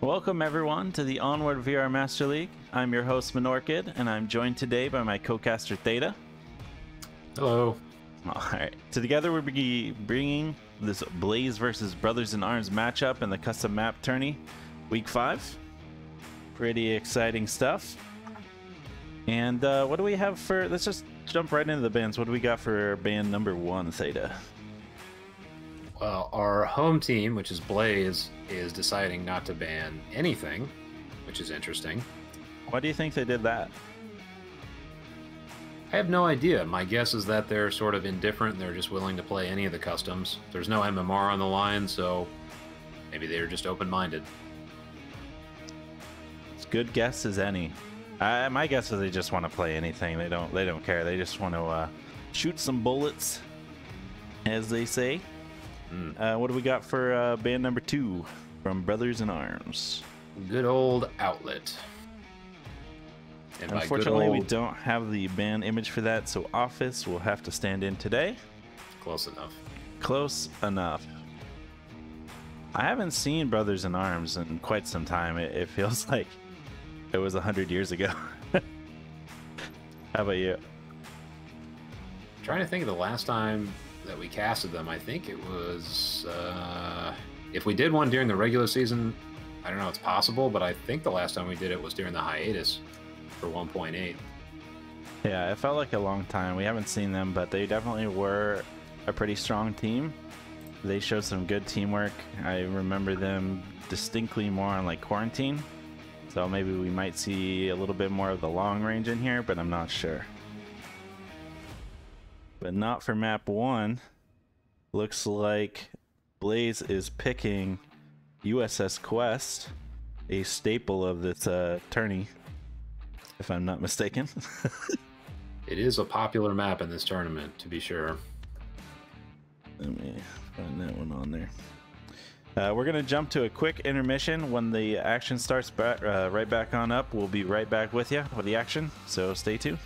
Welcome everyone to the Onward VR Master League. I'm your host Menorchid, and I'm joined today by my co-caster Theta. Hello. Alright, together we're bringing this Blaze versus Brothers in Arms matchup in the custom map tourney, week 5. Pretty exciting stuff. And what do we have for, let's just jump right into the bands. What do we got for band number 1, Theta? Well, our home team, which is Blaze, is deciding not to ban anything, which is interesting. Why do you think they did that? I have no idea. My guess is that they're sort of indifferent. They're just willing to play any of the customs. There's no MMR on the line, so maybe they're just open-minded. It's good guess as any. My guess is they just want to play anything. They don't care. They just want to shoot some bullets, as they say. What do we got for band number 2 from Brothers in Arms? Good old Outlet. And unfortunately, we don't have the band image for that, so Office will have to stand in today. Close enough. Close enough. I haven't seen Brothers in Arms in quite some time. It feels like it was 100 years ago. How about you? I'm trying to think of the last time that we casted them. I think it was if we did one during the regular season, I don't know, it's possible, but I think the last time we did it was during the hiatus for 1.8. Yeah, it felt like a long time. We haven't seen them, but they definitely were a pretty strong team. They showed some good teamwork. I remember them distinctly more on like Quarantine, so maybe we might see a little bit more of the long range in here, but I'm not sure. But not for map 1. Looks like Blaze is picking USS Quest, a staple of this tourney, if I'm not mistaken. It is a popular map in this tournament, to be sure. Let me find that one on there. We're going to jump to a quick intermission. When the action starts right back on up, we'll be right back with you with the action, so stay tuned.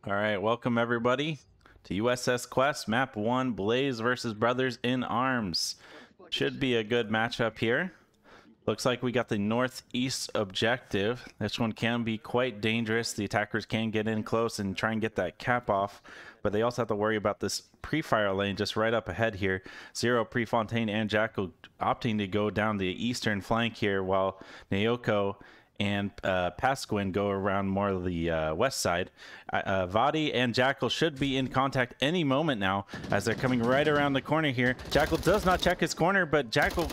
All right, welcome everybody to USS Quest, Map 1, Blaze versus Brothers in Arms. Should be a good matchup here. Looks like we got the northeast objective. This one can be quite dangerous. The attackers can get in close and try and get that cap off, but they also have to worry about this pre-fire lane just right up ahead here. Zero, Prefontaine, and Jackal opting to go down the eastern flank here, while Naoko and Pasquin go around more of the west side. Vadi and Jackal should be in contact any moment now as they're coming right around the corner here. Jackal does not check his corner, but Jackal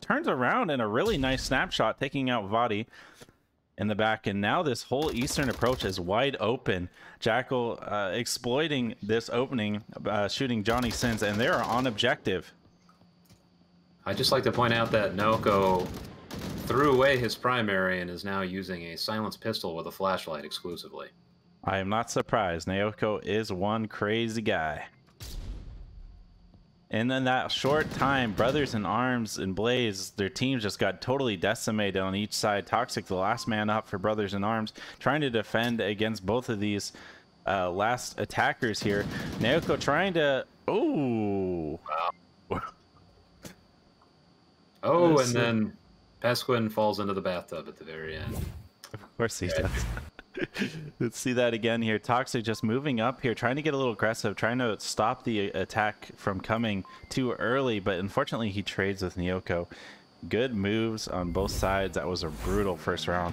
turns around in a really nice snapshot, taking out Vadi in the back. And now this whole eastern approach is wide open. Jackal exploiting this opening, shooting Johnny Sins, and they are on objective. I'd just like to point out that Naoko threw away his primary and is now using a silenced pistol with a flashlight exclusively. I am not surprised. Naoko is one crazy guy. And in that short time, Brothers in Arms and Blaze, their teams just got totally decimated on each side. Toxic, the last man up for Brothers in Arms, trying to defend against both of these last attackers here. Naoko trying to... Oh! Wow. Oh, and then Pasquin falls into the bathtub at the very end. Of course he does. Let's see that again here. Toxic just moving up here, trying to get a little aggressive, trying to stop the attack from coming too early, but unfortunately he trades with Naoko. Good moves on both sides. That was a brutal first round.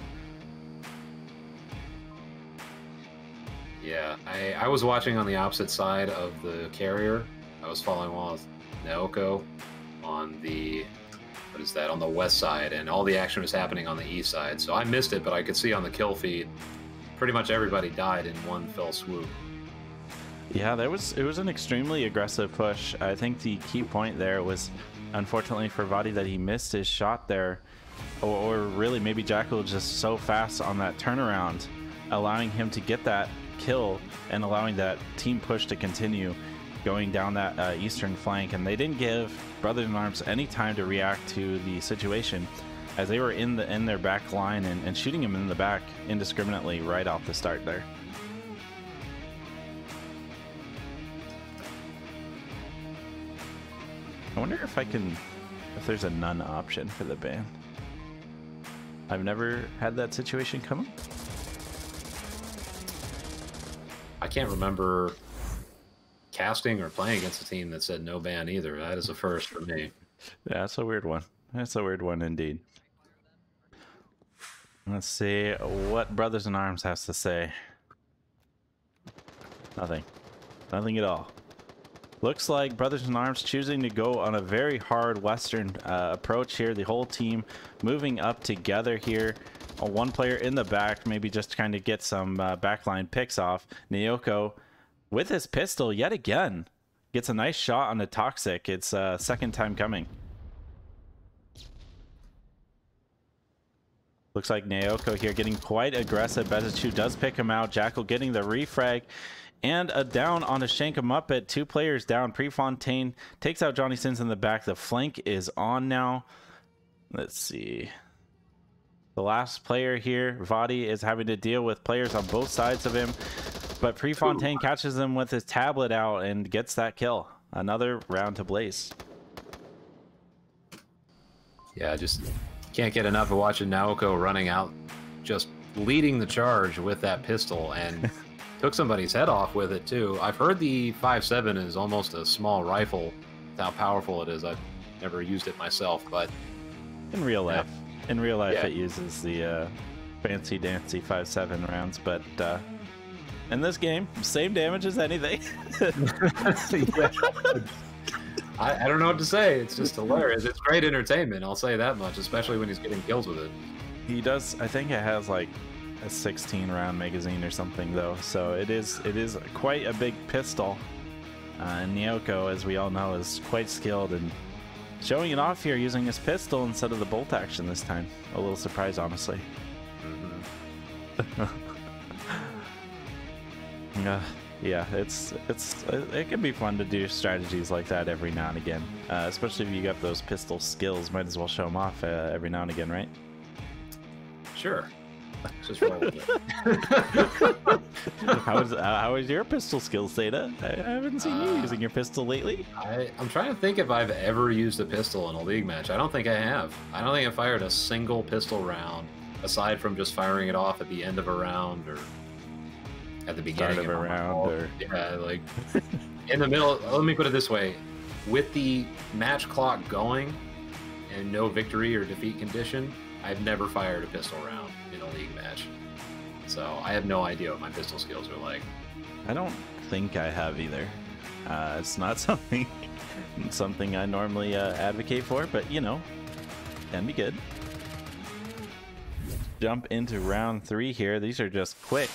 Yeah, I was watching on the opposite side of the carrier. I was following along with Naoko on the... what is that, on the west side, and all the action was happening on the east side. So I missed it, but I could see on the kill feed pretty much everybody died in one fell swoop. Yeah, it was an extremely aggressive push. I think the key point there was, unfortunately for Vadi, that he missed his shot there, or really maybe Jackal was just so fast on that turnaround, allowing him to get that kill and allowing that team push to continue going down that eastern flank. And they didn't give Brothers in Arms any time to react to the situation, as they were in their back line and shooting him in the back indiscriminately right off the start there. I wonder if if there's a none option for the ban. I've never had that situation come up. I can't remember casting or playing against a team that said no ban either. That is a first for me. Yeah, that's a weird one. That's a weird one indeed. Let's see what Brothers in Arms has to say. Nothing. Nothing at all. Looks like Brothers in Arms choosing to go on a very hard western approach here. The whole team moving up together here. One player in the back, maybe just trying to get some backline picks off. Naoko with his pistol yet again gets a nice shot on the Toxic. It's second time coming. Looks like Naoko here getting quite aggressive. Bezichu does pick him out. Jackal getting the refrag and a down on a Shanka Muppet. Two players down. Prefontaine takes out Johnny Sins in the back. The flank is on now. Let's see. The last player here, Vadi, is having to deal with players on both sides of him, but Prefontaine catches him with his tablet out and gets that kill. Another round to Blaze. Yeah, just can't get enough of watching Naoko running out, just leading the charge with that pistol, and took somebody's head off with it too. I've heard the 5.7 is almost a small rifle. How powerful it is. I've never used it myself, but in real life. Yeah. In real life, it uses the fancy dancy 5.7 rounds, but in this game, same damage as anything. Yeah. I don't know what to say. It's just hilarious. It's great entertainment, I'll say that much, especially when he's getting kills with it. He does, I think it has like a 16 round magazine or something though, so it is quite a big pistol. And Naoko, as we all know, is quite skilled and showing it off here using his pistol instead of the bolt action this time. A little surprise, honestly. Yeah, it can be fun to do strategies like that every now and again, especially if you got those pistol skills. Might as well show them off every now and again, right? Sure. Let's just roll with it. How is your pistol skills, Zeta? I haven't seen you using your pistol lately. I'm trying to think if I've ever used a pistol in a league match. I don't think I have. I don't think I fired a single pistol round, aside from just firing it off at the end of a round or at the beginning of a round. Or... Yeah, like in the middle. Let me put it this way. With the match clock going and no victory or defeat condition, I've never fired a pistol round in a league match. So I have no idea what my pistol skills are like. I don't think I have either. It's not something I normally advocate for, but you know, can be good. Jump into round 3 here. These are just quick.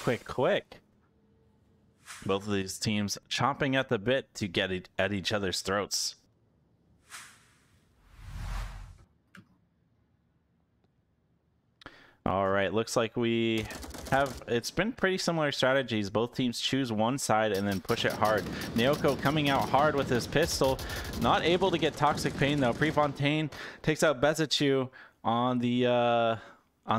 Both of these teams chomping at the bit to get at each other's throats. All right, looks like we have, it's been pretty similar strategies. Both teams choose one side and then push it hard. Naoko coming out hard with his pistol, not able to get Toxic Pain though. Prefontaine takes out Bezichu on the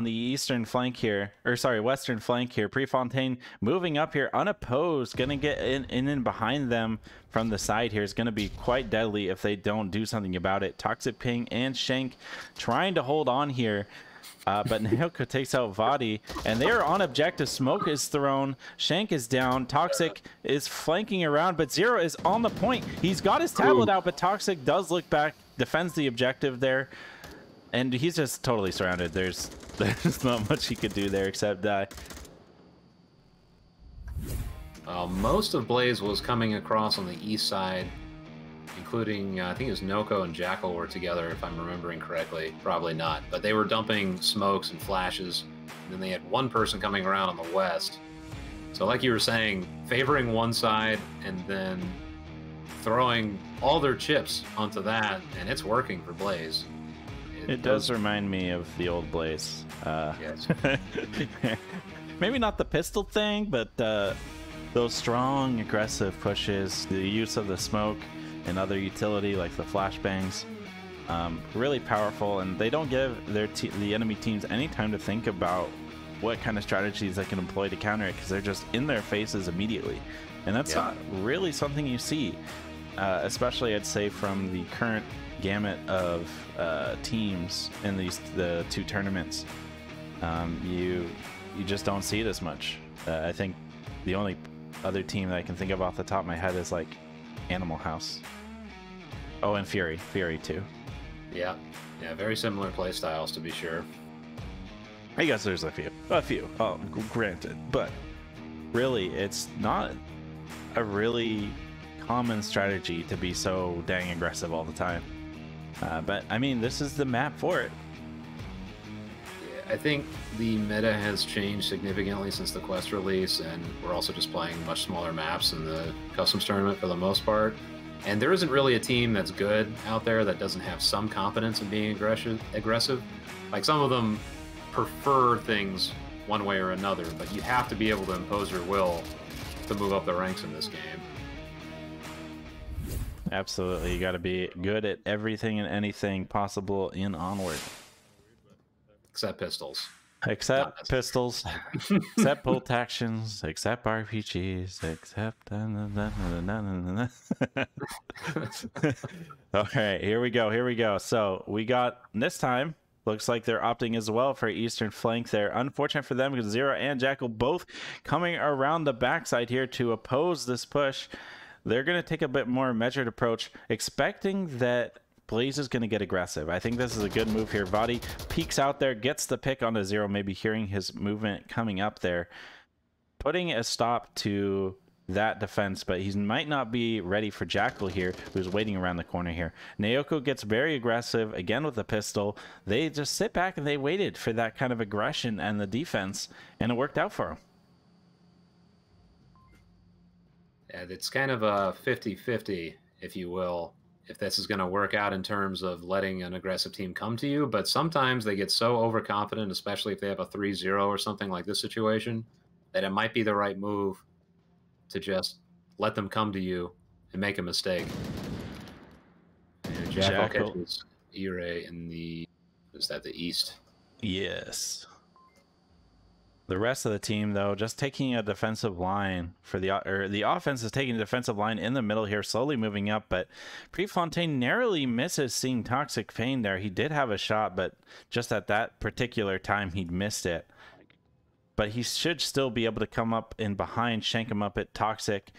eastern flank here, or sorry, western flank here. Prefontaine moving up here unopposed, gonna get in behind them from the side here is gonna be quite deadly if they don't do something about it. Toxic Ping and Shank trying to hold on here. But Naoko takes out Vadi, and they are on objective. Smoke is thrown. Shank is down. Toxic is flanking around, but Zero is on the point. He's got his tablet out, but Toxic does look back, defends the objective there, and he's just totally surrounded. There's not much he could do there except die. Most of Blaze was coming across on the east side, including, I think it was Noko and Jackal were together, if I'm remembering correctly. Probably not, but they were dumping smokes and flashes, and then they had one person coming around on the west. So like you were saying, favoring one side and then throwing all their chips onto that, and it's working for Blaze. It does remind me of the old Blaze. Yes. Maybe not the pistol thing, but those strong, aggressive pushes, the use of the smoke, and other utility like the flashbangs, really powerful, and they don't give the enemy teams any time to think about what kind of strategies they can employ to counter it, because they're just in their faces immediately, and that's not really something you see, especially I'd say from the current gamut of teams in the 2 tournaments. You just don't see it as much. I think the only other team that I can think of off the top of my head is like Animal House. Oh, and Fury too. Yeah, very similar play styles to be sure. I guess there's a few, granted, but really it's not a really common strategy to be so dang aggressive all the time. But I mean, this is the map for it. I think the meta has changed significantly since the Quest release, and we're also just playing much smaller maps in the Customs tournament for the most part. And there isn't really a team that's good out there that doesn't have some confidence in being aggressive. Like, some of them prefer things one way or another, but you have to be able to impose your will to move up the ranks in this game. Absolutely, you got to be good at everything and anything possible in Onward. Except pistols. Except pistols, except bolt actions, except RPGs, except... Okay, here we go. So we got, this time, looks like they're opting as well for eastern flank there. Unfortunate for them because Zero and Jackal both coming around the backside here to oppose this push. They're going to take a bit more measured approach, expecting that Blaze is going to get aggressive. I think this is a good move here. Vadi peeks out there, gets the pick onto Zero, maybe hearing his movement coming up there, putting a stop to that defense, but he might not be ready for Jackal here, who's waiting around the corner here. Naoko gets very aggressive, again with the pistol. They just sit back and they waited for that kind of aggression and the defense, and it worked out for them. Yeah, it's kind of a 50-50, if you will, if this is going to work out in terms of letting an aggressive team come to you. But sometimes they get so overconfident, especially if they have a 3-0 or something like this situation, that it might be the right move to just let them come to you and make a mistake. And Jackal catches E-Ray in the... Is that the east? Yes. The rest of the team, though, just taking a defensive line for the offense is taking a defensive line in the middle here, slowly moving up. But Prefontaine narrowly misses seeing Toxic Pain there. He did have a shot, but just at that particular time, he'd missed it. But he should still be able to come up in behind, shank him up at Toxic.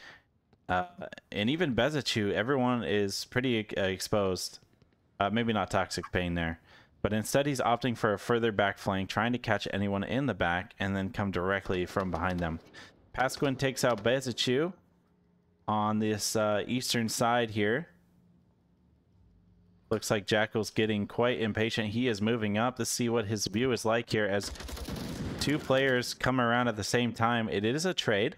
And even Bezichu, everyone is pretty exposed. Maybe not Toxic Pain there. But instead, he's opting for a further back flank, trying to catch anyone in the back and then come directly from behind them. Pasquin takes out Bezichu on this eastern side here. Looks like Jackal's getting quite impatient. He is moving up to see what his view is like here as two players come around at the same time. It is a trade.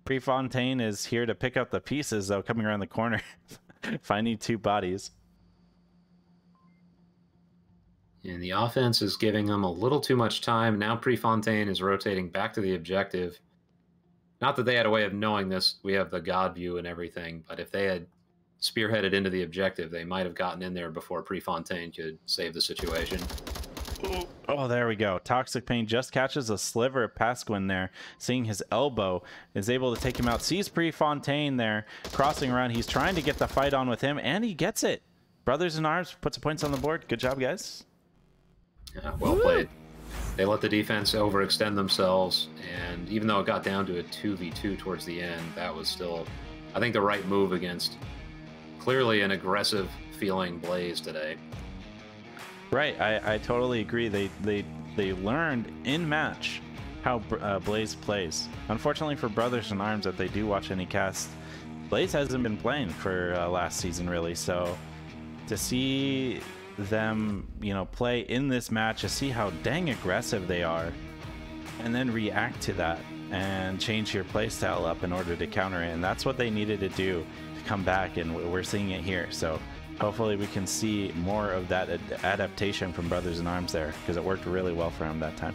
Prefontaine is here to pick up the pieces, though, coming around the corner, finding two bodies. And the offense is giving them a little too much time. Now Prefontaine is rotating back to the objective. Not that they had a way of knowing this. We have the God view and everything. But if they had spearheaded into the objective, they might have gotten in there before Prefontaine could save the situation. Oh, there we go. Toxic Pain just catches a sliver of Pasquin there. Seeing his elbow, is able to take him out. Sees Prefontaine there, crossing around. He's trying to get the fight on with him, and he gets it. Brothers in Arms puts the points on the board. Good job, guys. Yeah, well played. They let the defense overextend themselves, and even though it got down to a 2v2 towards the end, that was still, I think, the right move against clearly an aggressive feeling Blaze today. Right, I totally agree. They learned in match how Blaze plays. Unfortunately for Brothers in Arms, that they do watch any cast, Blaze hasn't been playing for last season really. So to see them, you know, play in this match, to see how dang aggressive they are, and then react to that and change your play style up in order to counter it, and that's what they needed to do to come back, and we're seeing it here. So hopefully we can see more of that adaptation from Brothers in Arms there, because it worked really well for him that time.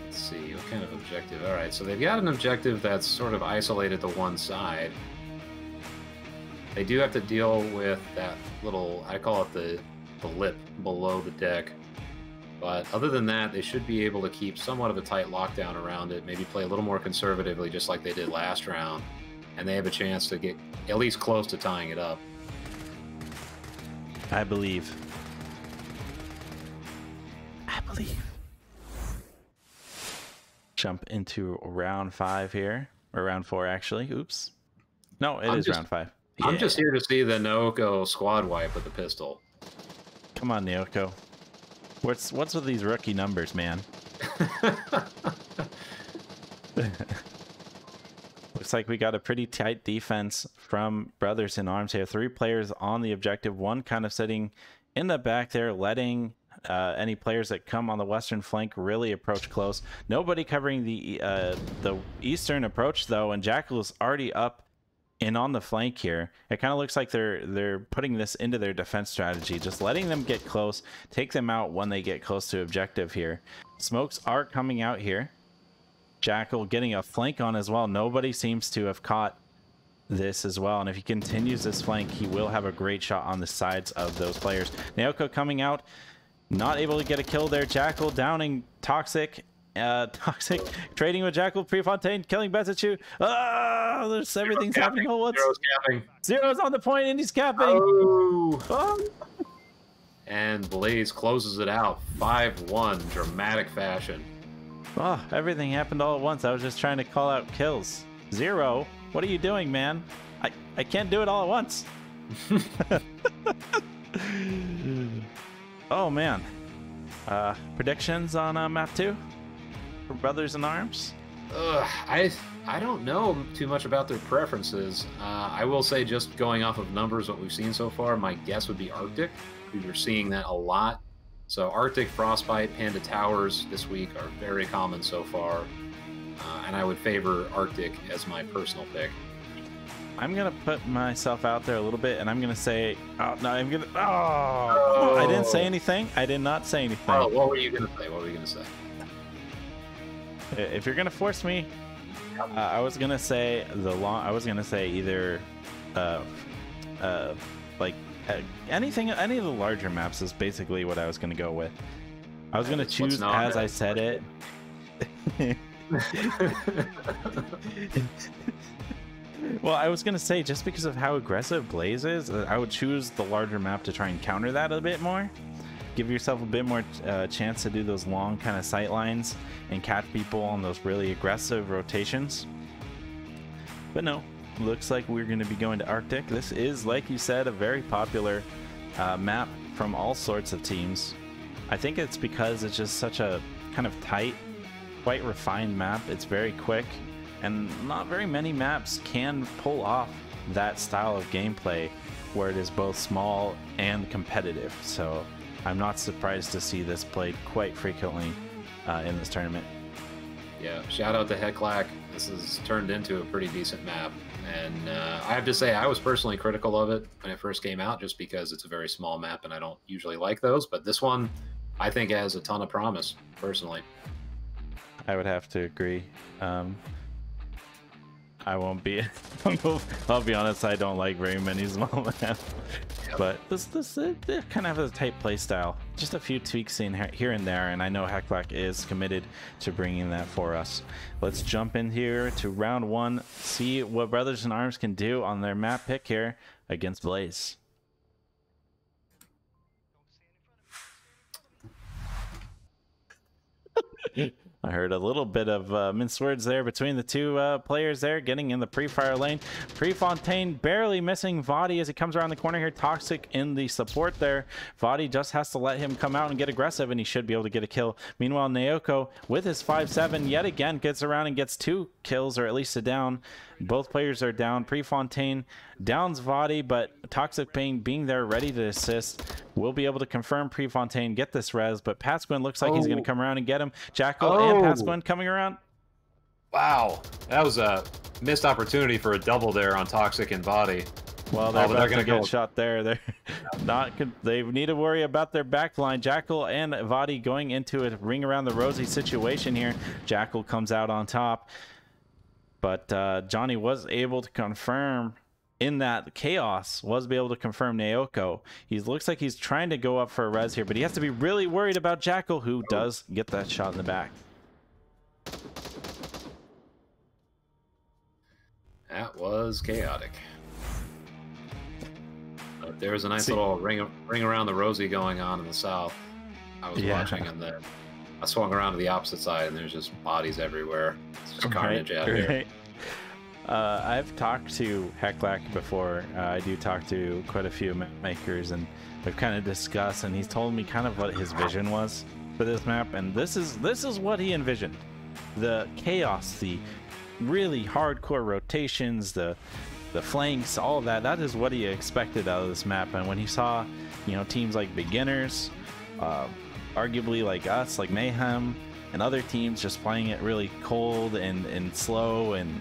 Let's see, what kind of objective? All right, so they've got an objective that's sort of isolated to one side. They do have to deal with that little, I call it the lip below the deck. But other than that, they should be able to keep somewhat of a tight lockdown around it, maybe play a little more conservatively, just like they did last round. And they have a chance to get at least close to tying it up. I believe. Jump into round 5 here, or round 4 actually. Oops. No, it is round 5. Yeah. I'm just here to see the Naoko squad wipe with the pistol. Come on, Naoko. What's with these rookie numbers, man? Looks like we got a pretty tight defense from Brothers in Arms here. 3 players on the objective, 1 kind of sitting in the back there, letting any players that come on the western flank really approach close. Nobody covering the eastern approach though, and Jackal is already up and on the flank here. It kind of looks like they're putting this into their defense strategy, just letting them get close, take them out when they get close to objective here. Smokes are coming out here. Jackal getting a flank on as well. Nobody seems to have caught this as well, and if he continues this flank, he will have a great shot on the sides of those players. Naoko coming out, not able to get a kill there. Jackal downing Toxic. Toxic trading with Jackal. Prefontaine killing Bezichu. There's everything's happening all at once. Zero's on the point and he's capping. Oh. And Blaze closes it out 5-1, dramatic fashion. Oh, everything happened all at once. I was just trying to call out kills. Zero, what are you doing, man? I can't do it all at once. Oh man. Predictions on map 2 for Brothers in Arms? I don't know too much about their preferences. I will say, just going off of numbers, what we've seen so far, my guess would be Arctic. We're seeing that a lot. So Arctic, Frostbite, Panda Towers this week are very common so far. And I would favor Arctic as my personal pick. I'm going to put myself out there a little bit, and I'm going to say... Oh, no, I'm going to... Oh! I didn't say anything. I did not say anything. Oh, what were you going to say? What were you going to say? If you're going to force me, I was going to say I was going to say either... anything, any of the larger maps is basically what I was going to go with. I was gonna choose as I said it. Well, I was gonna say, just because of how aggressive Blaze is, I would choose the larger map to try and counter that a bit more. Give yourself a bit more chance to do those long kind of sight lines and catch people on those really aggressive rotations. But no, looks like we're going to be going to Arctic. This is, like you said, a very popular map from all sorts of teams. I think it's because it's just such a kind of tight, quite refined map. It's very quick, and not very many maps can pull off that style of gameplay where it is both small and competitive. So I'm not surprised to see this played quite frequently in this tournament. Yeah, shout out to Heclac. This has turned into a pretty decent map. And I have to say, I was personally critical of it when it first came out, just because it's a very small map and I don't usually like those. But this one, I think, has a ton of promise, personally. I would have to agree. I won't be. I'll be honest. I don't like very many small maps, yep. But this kind of has a tight play style. Just a few tweaks in here and there, and I know Heclac is committed to bringing that for us. Let's jump in here to round one. See what Brothers in Arms can do on their map pick here against Blaze. I heard a little bit of minced words there between the two players there, getting in the pre-fire lane. Prefontaine barely missing Vadi as he comes around the corner here. Toxic in the support there. Vadi just has to let him come out and get aggressive, and he should be able to get a kill. Meanwhile, Naoko with his 5-7 yet again gets around and gets 2 kills, or at least a down. Both players are down. Prefontaine downs Vadi, but Toxic Pain being there ready to assist will be able to confirm Prefontaine get this res, but Pasquin looks like he's going to come around and get him. Jackal and Pasquin coming around. Wow, that was a missed opportunity for a double there on Toxic and Vadi. Well, they're about to get shot there. They're not. They need to worry about their backline. Jackal and Vadi going into a ring around the rosy situation here. Jackal comes out on top. But Johnny was able to confirm in that chaos, was able to confirm Naoko. He looks like he's trying to go up for a res here, but he has to be really worried about Jackal, who does get that shot in the back. That was chaotic. But there was a nice little ring around the rosy going on in the south. I was watching, and then I swung around to the opposite side, and there's just bodies everywhere. It's just carnage out here. I've talked to Heclac before. I do talk to quite a few map makers, and we've kind of discussed, and he's told me kind of what his vision was for this map, and this is what he envisioned. The chaos, the really hardcore rotations, the flanks, all of that is what he expected out of this map. And when he saw, you know, teams like Beginners, arguably like us, like Mayhem, and other teams just playing it really cold and slow and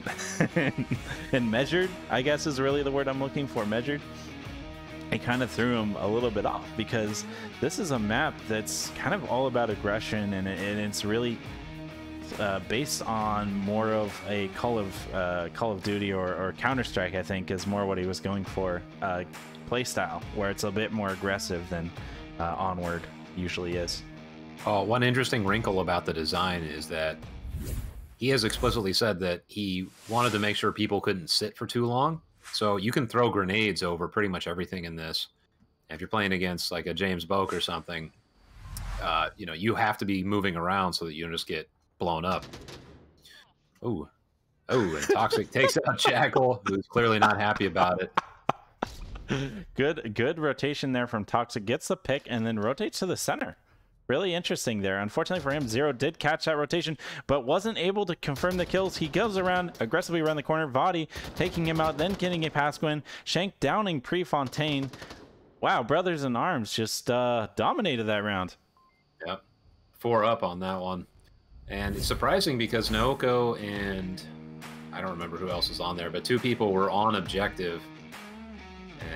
and measured, I guess is really the word I'm looking for, measured, it kind of threw him a little bit off, because this is a map that's kind of all about aggression, and it's really based on more of a Call of Duty or Counter-Strike, I think, is more what he was going for, play style, where it's a bit more aggressive than Onward usually is. Oh, one interesting wrinkle about the design is that he has explicitly said that he wanted to make sure people couldn't sit for too long. So you can throw grenades over pretty much everything in this. If you're playing against like a James Boak or something, you know, you have to be moving around so that you don't just get blown up. Oh, and Toxic takes out Jackal, who's clearly not happy about it. Good rotation there from Toxic. Gets the pick and then rotates to the center. Really interesting there. Unfortunately for him, Zero did catch that rotation, but wasn't able to confirm the kills. He goes around, aggressively around the corner. Vadi taking him out, then getting a Pasquin. Shank downing Prefontaine. Wow, Brothers in Arms just dominated that round. Yep. 4 up on that one. And it's surprising because Naoko and I don't remember who else was on there, but 2 people were on objective.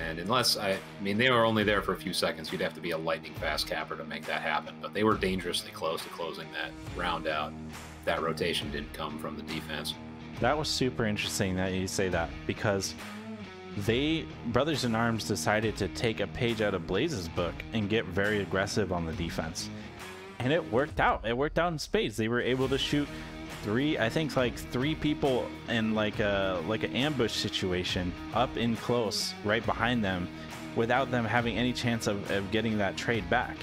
And unless, I mean, they were only there for a few seconds. You'd have to be a lightning fast capper to make that happen. But they were dangerously close to closing that round out. That rotation didn't come from the defense. That was super interesting that you say that, because Brothers in Arms decided to take a page out of Blaze's book and get very aggressive on the defense. and it worked out. It worked out in spades. They were able to shoot I think like three people in like an ambush situation up in close right behind them without them having any chance of getting that trade back.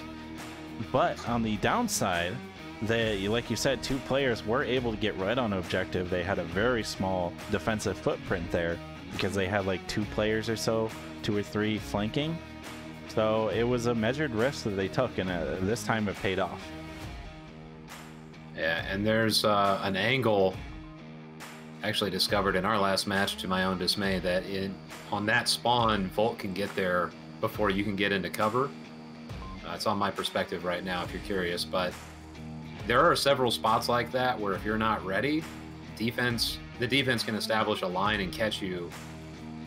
But on the downside, like you said, 2 players were able to get right on objective. They had a very small defensive footprint there because they had like 2 players or so, 2 or 3 flanking. So it was a measured risk that they took, and this time it paid off. Yeah, and there's an angle actually discovered in our last match, to my own dismay, that on that spawn, Volt can get there before you can get into cover. It's on my perspective right now, if you're curious, but there are several spots like that where if you're not ready, the defense can establish a line and catch you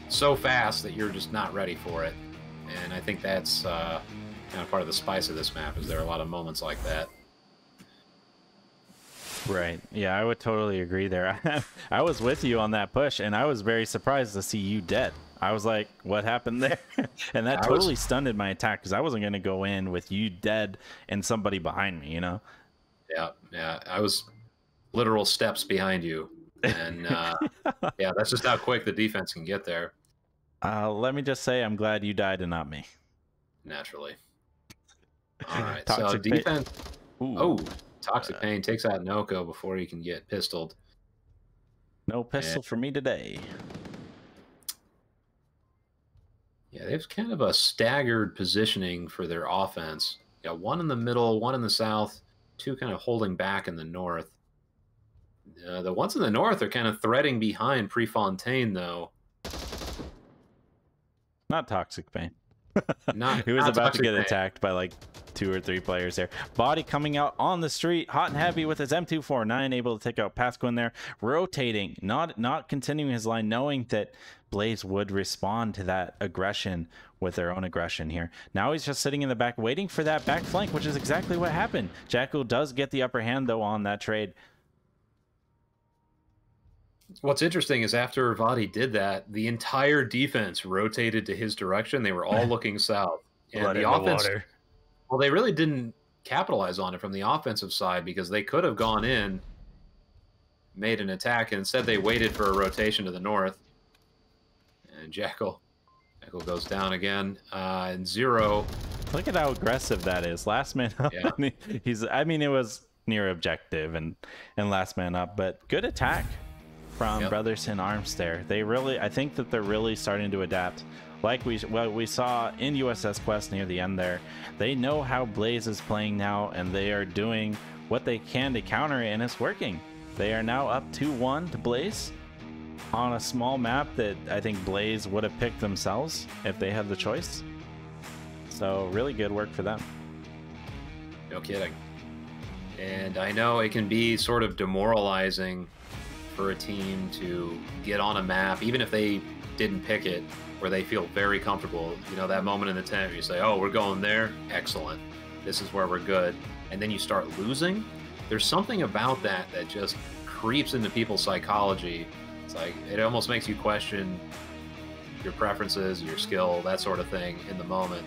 so fast that you're just not ready for it. And I think that's kind of part of the spice of this map, is there are a lot of moments like that. Right. Yeah, I would totally agree there. I was with you on that push, and I was very surprised to see you dead. I was like, what happened there? And that totally stunned my attack, because I wasn't going to go in with you dead and somebody behind me, you know? Yeah. I was literal steps behind you. And yeah, that's just how quick the defense can get there. Let me just say, I'm glad you died and not me. Naturally. All right, Toxic so defense... Oh, Toxic Pain takes out Noko before he can get pistoled. No pistol for me today. Yeah, they have kind of a staggered positioning for their offense. You got 1 in the middle, 1 in the south, 2 kind of holding back in the north. The ones in the north are kind of threading behind Prefontaine, though. Not Toxic Pain. He was about to get attacked by like 2 or 3 players there. Body coming out on the street, hot and heavy with his M249, able to take out Pasquin there, rotating, not continuing his line, knowing that Blaze would respond to that aggression with their own aggression here. Now he's just sitting in the back, waiting for that back flank, which is exactly what happened. Jackal does get the upper hand, though, on that trade. What's interesting is after Vadi did that, the entire defense rotated to his direction. They were all looking south. And the offense, well, they really didn't capitalize on it from the offensive side, because they could have gone in, made an attack, and instead they waited for a rotation to the north. And Jackal goes down again. And Zero. Look at how aggressive that is. Last man up. Yeah. I mean, it was near objective and last man up, but good attack from Brothers in Arms there. I think that they're really starting to adapt. Like we saw in USS Quest near the end there, they know how Blaze is playing now, and they are doing what they can to counter it, and it's working. They are now up 2-1 to Blaze on a small map that I think Blaze would have picked themselves if they had the choice. So really good work for them. No kidding. And I know it can be sort of demoralizing for a team to get on a map, even if they didn't pick it, where they feel very comfortable. You know, that moment in the tent where you say, oh, we're going there, excellent, this is where we're good, and then you start losing. There's something about that that just creeps into people's psychology. It's like, it almost makes you question your preferences, your skill, that sort of thing in the moment.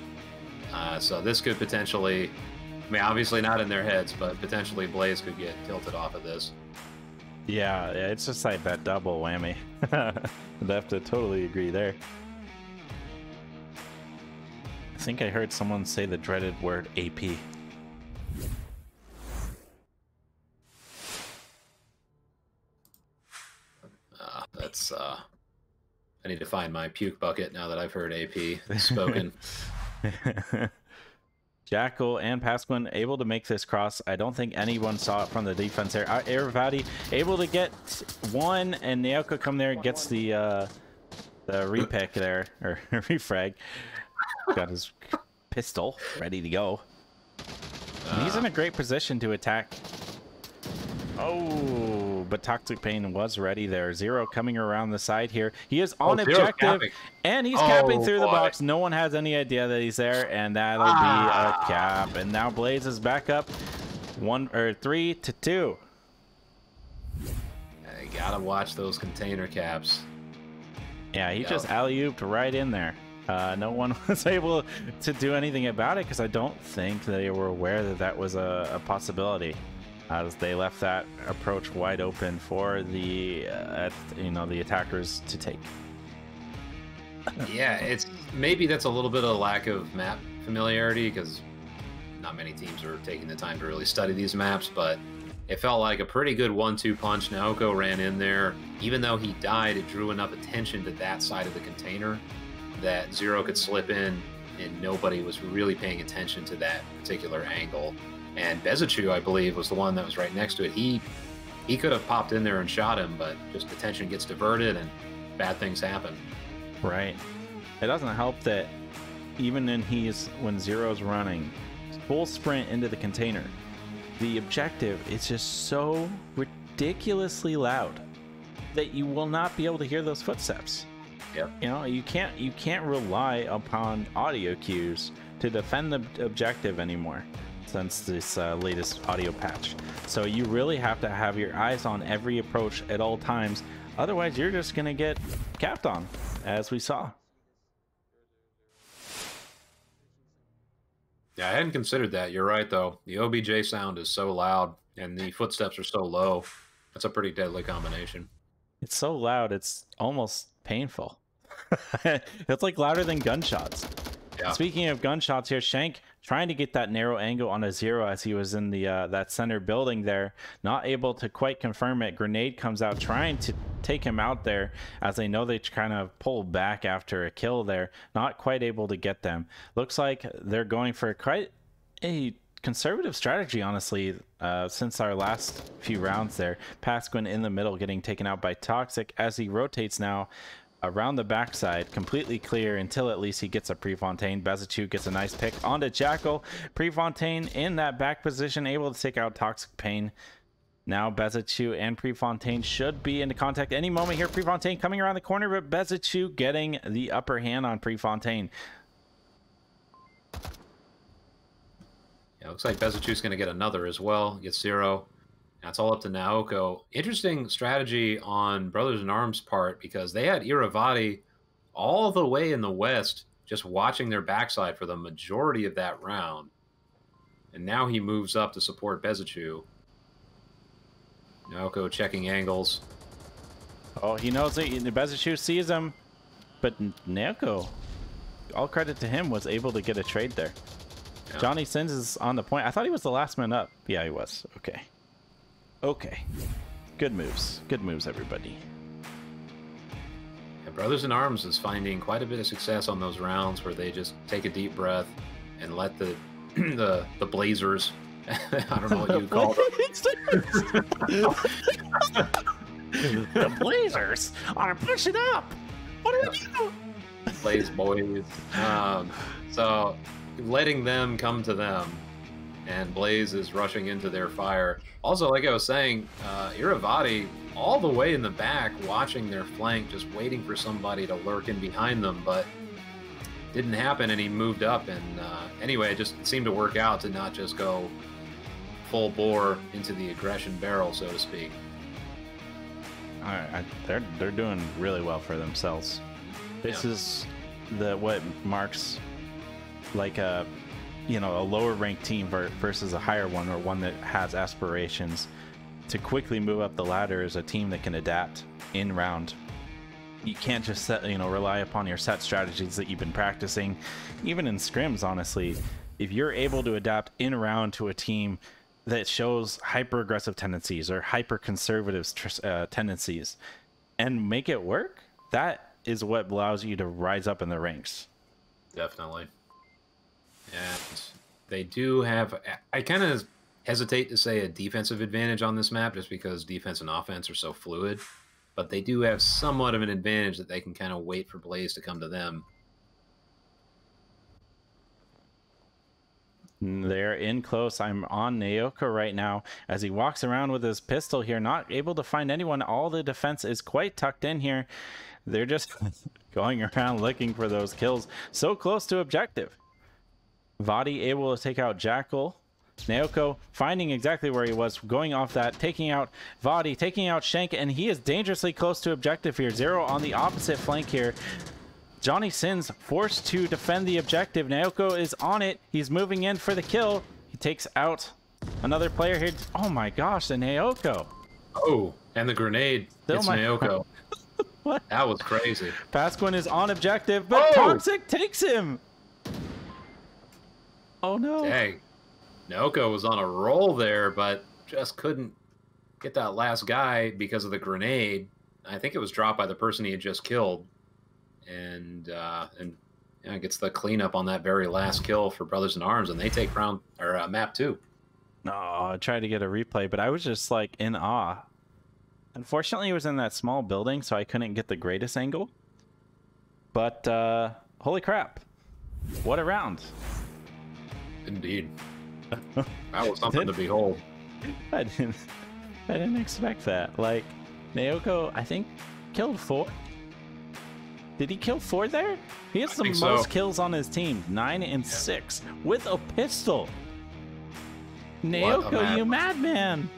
So this could potentially, I mean, obviously not in their heads, but potentially Blaze could get tilted off of this. Yeah, it's just like that double whammy. I'd have to totally agree there. I think I heard someone say the dreaded word AP. That's I need to find my puke bucket now that I've heard AP spoken. Jackal and Pasquin able to make this cross. I don't think anyone saw it from the defense there. Airvadi able to get one, and Naoka come there, gets the repick there, or refrag. Got his pistol ready to go. And he's in a great position to attack. Oh, but Toxic Pain was ready there. Zero coming around the side here. He is on objective, and he's capping through the box. No one has any idea that he's there, and that'll be a cap. And now Blaze is back up 3-2. I gotta watch those container caps. Yeah, he just alley-ooped right in there. No one was able to do anything about it because I don't think they were aware that that was a possibility, as they left that approach wide open for the the attackers to take. Yeah, it's maybe that's a little bit of lack of map familiarity because not many teams are taking the time to really study these maps, but it felt like a pretty good 1-2 punch. Naoko ran in there. Even though he died, it drew enough attention to that side of the container that Zero could slip in, and nobody was really paying attention to that particular angle. And Bezichu, I believe, was the one that was right next to it. He could have popped in there and shot him, but just attention gets diverted and bad things happen. Right. It doesn't help that even when Zero's running full sprint into the container, the objective is just so ridiculously loud that you will not be able to hear those footsteps. Yep. You know, you can't rely upon audio cues to defend the objective anymore since this latest audio patch. So you really have to have your eyes on every approach at all times. Otherwise, you're just gonna get capped on, as we saw. Yeah, I hadn't considered that. You're right, though. The OBJ sound is so loud, and the footsteps are so low. That's a pretty deadly combination. It's so loud, it's almost painful. It's like louder than gunshots. Yeah. Speaking of gunshots here, Shank trying to get that narrow angle on a Zero as he was in the that center building there, not able to quite confirm it. Grenade comes out trying to take him out there, as they know they kind of pull back after a kill there, not quite able to get them. Looks like they're going for quite a conservative strategy, honestly, since our last few rounds there. Pasquin in the middle getting taken out by Toxic as he rotates now around the backside, completely clear until at least he gets a Prefontaine. Bezichu gets a nice pick onto Jackal. Prefontaine in that back position, able to take out Toxic Pain. Now Bezichu and Prefontaine should be into contact any moment here. Prefontaine coming around the corner, but Bezichu getting the upper hand on Prefontaine. Yeah, looks like Bezichu's going to get another as well. Gets Zero. That's all up to Naoko. Interesting strategy on Brothers in Arms' part, because they had Iravati all the way in the west just watching their backside for the majority of that round. And now he moves up to support Bezichu. Naoko checking angles. Oh, he knows it. Bezichu sees him. But Naoko, all credit to him, was able to get a trade there. Yeah. Johnny Sins is on the point. I thought he was the last man up. Yeah, he was. Okay. Okay. Good moves. Good moves, everybody. Yeah, Brothers in Arms is finding quite a bit of success on those rounds where they just take a deep breath and let the Blazers, I don't know what you'd call them. The Blazers are pushing up. What do we do? Blaze boys. So letting them come to them, and Blaze is rushing into their fire. Also, like I was saying, Iravati all the way in the back, watching their flank, just waiting for somebody to lurk in behind them, but didn't happen, and he moved up. And anyway, it just seemed to work out to not just go full bore into the aggression barrel, so to speak. All right, they're doing really well for themselves. This is what marks like a lower ranked team versus a higher one, or one that has aspirations to quickly move up the ladder, is a team that can adapt in round. You can't just rely upon your set strategies that you've been practicing, even in scrims. Honestly, if you're able to adapt in round to a team that shows hyper aggressive tendencies or hyper conservative tendencies and make it work, that is what allows you to rise up in the ranks. Definitely. And they do have, I kind of hesitate to say a defensive advantage on this map just because defense and offense are so fluid, but they do have somewhat of an advantage that they can kind of wait for Blaze to come to them. They're in close. I'm on Naoko right now as he walks around with his pistol here, not able to find anyone. All the defense is quite tucked in here. They're just going around looking for those kills. So close to objective. Vadi able to take out Jackal. Naoko finding exactly where he was, going off that, taking out Vadi, taking out Shank, and he is dangerously close to objective here. Zero on the opposite flank here. Johnny Sins forced to defend the objective. Naoko is on it. He's moving in for the kill. He takes out another player here. Oh my gosh, the Naoko. Oh, and the grenade hits Naoko. What? That was crazy. Pasquin is on objective, but Toxic takes him. Oh no. Dang. Naoko was on a roll there, but just couldn't get that last guy because of the grenade. I think it was dropped by the person he had just killed. And yeah, gets the cleanup on that very last kill for Brothers in Arms, and they take map 2. No, I tried to get a replay, but I was just like in awe. Unfortunately, it was in that small building, so I couldn't get the greatest angle. But holy crap. What a round. Indeed. That was something to behold. I didn't expect that. Like, Naoko, I think, killed 4. Did he kill 4 there? He has the most kills on his team, 9 and 6, with a pistol. Naoko, you madman!